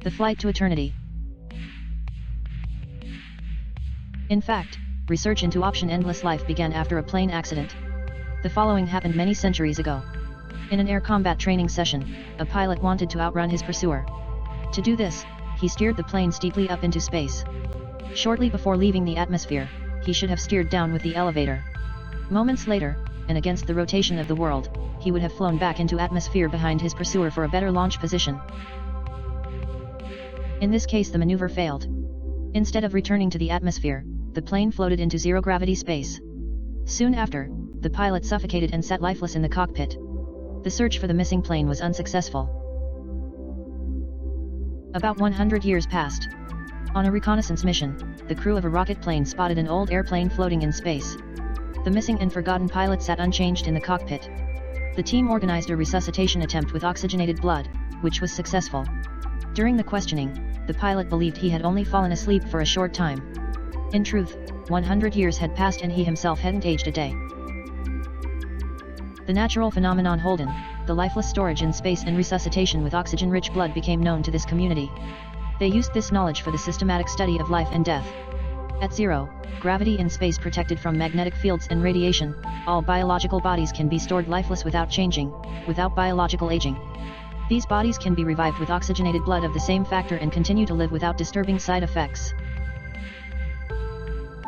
The flight to eternity. In fact, research into option endless life began after a plane accident. The following happened many centuries ago. In an air combat training session, a pilot wanted to outrun his pursuer. To do this, he steered the plane steeply up into space. Shortly before leaving the atmosphere, he should have steered down with the elevator. Moments later, and against the rotation of the world, he would have flown back into atmosphere behind his pursuer for a better launch position. In this case, the maneuver failed. Instead of returning to the atmosphere, the plane floated into zero-gravity space. Soon after, the pilot suffocated and sat lifeless in the cockpit. The search for the missing plane was unsuccessful. About 100 years passed. On a reconnaissance mission, the crew of a rocket plane spotted an old airplane floating in space. The missing and forgotten pilot sat unchanged in the cockpit. The team organized a resuscitation attempt with oxygenated blood, which was successful. During the questioning, the pilot believed he had only fallen asleep for a short time. In truth, 100 years had passed and he himself hadn't aged a day. The natural phenomenon Holden, the lifeless storage in space and resuscitation with oxygen-rich blood became known to this community. They used this knowledge for the systematic study of life and death. At zero gravity in space protected from magnetic fields and radiation, all biological bodies can be stored lifeless without changing, without biological aging. These bodies can be revived with oxygenated blood of the same factor and continue to live without disturbing side effects.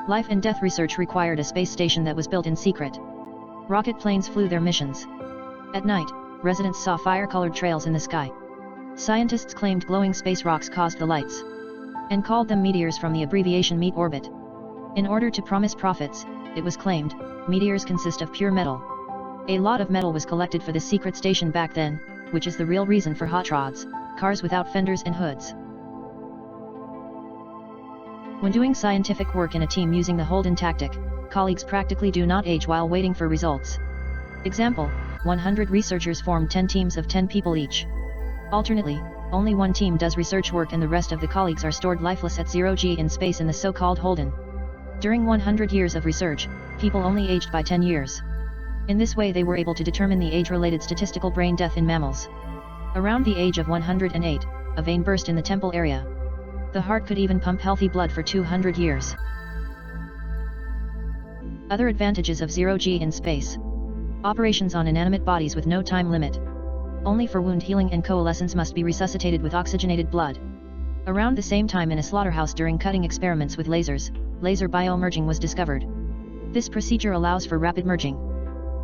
Life and death research required a space station that was built in secret. Rocket planes flew their missions. At night, residents saw fire-colored trails in the sky. Scientists claimed glowing space rocks caused the lights, and called them meteors from the abbreviation MET orbit. In order to promise profits, it was claimed, meteors consist of pure metal. A lot of metal was collected for this secret station back then, which is the real reason for hot rods, cars without fenders and hoods. When doing scientific work in a team using the Holden tactic, colleagues practically do not age while waiting for results. Example, 100 researchers form 10 teams of 10 people each. Alternately, only one team does research work and the rest of the colleagues are stored lifeless at 0G in space in the so-called Holden. During 100 years of research, people only aged by 10 years. In this way they were able to determine the age-related statistical brain death in mammals. Around the age of 108, a vein burst in the temple area. The heart could even pump healthy blood for 200 years. Other advantages of 0G in space. Operations on inanimate bodies with no time limit. Only for wound healing and coalescence must be resuscitated with oxygenated blood. Around the same time in a slaughterhouse during cutting experiments with lasers, laser biomerging was discovered. This procedure allows for rapid merging.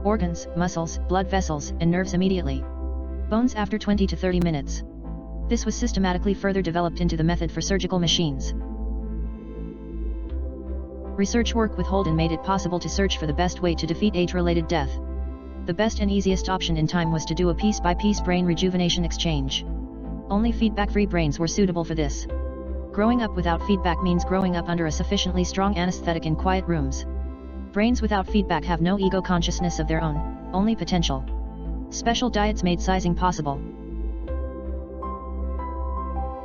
Organs, muscles, blood vessels, and nerves immediately. Bones after 20 to 30 minutes. This was systematically further developed into the method for surgical machines. Research work with Holden made it possible to search for the best way to defeat age-related death. The best and easiest option in time was to do a piece-by-piece brain rejuvenation exchange. Only feedback-free brains were suitable for this. Growing up without feedback means growing up under a sufficiently strong anesthetic in quiet rooms. Brains without feedback have no ego consciousness of their own, only potential. Special diets made sizing possible.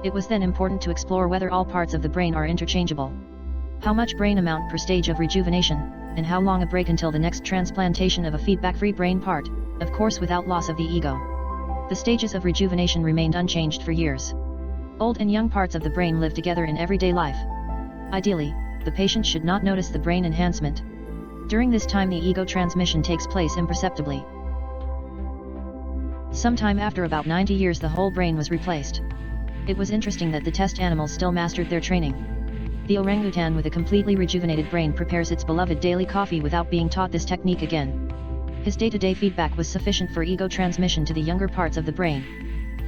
It was then important to explore whether all parts of the brain are interchangeable. How much brain amount per stage of rejuvenation, and how long a break until the next transplantation of a feedback-free brain part, of course without loss of the ego. The stages of rejuvenation remained unchanged for years. Old and young parts of the brain live together in everyday life. Ideally, the patient should not notice the brain enhancement. During this time the ego transmission takes place imperceptibly. Sometime after about 90 years the whole brain was replaced. It was interesting that the test animals still mastered their training. The orangutan with a completely rejuvenated brain prepares its beloved daily coffee without being taught this technique again. His day-to-day feedback was sufficient for ego transmission to the younger parts of the brain.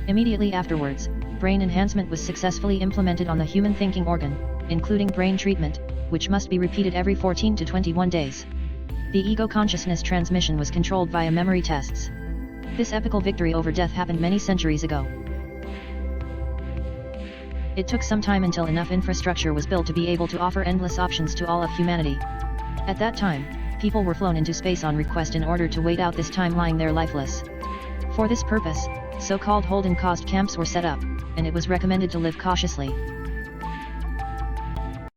Immediately afterwards, brain enhancement was successfully implemented on the human thinking organ, including brain treatment, which must be repeated every 14 to 21 days. The ego consciousness transmission was controlled via memory tests. This epical victory over death happened many centuries ago. It took some time until enough infrastructure was built to be able to offer endless options to all of humanity. At that time, people were flown into space on request in order to wait out this time lying there lifeless. For this purpose, so-called Holden-caused camps were set up, and it was recommended to live cautiously.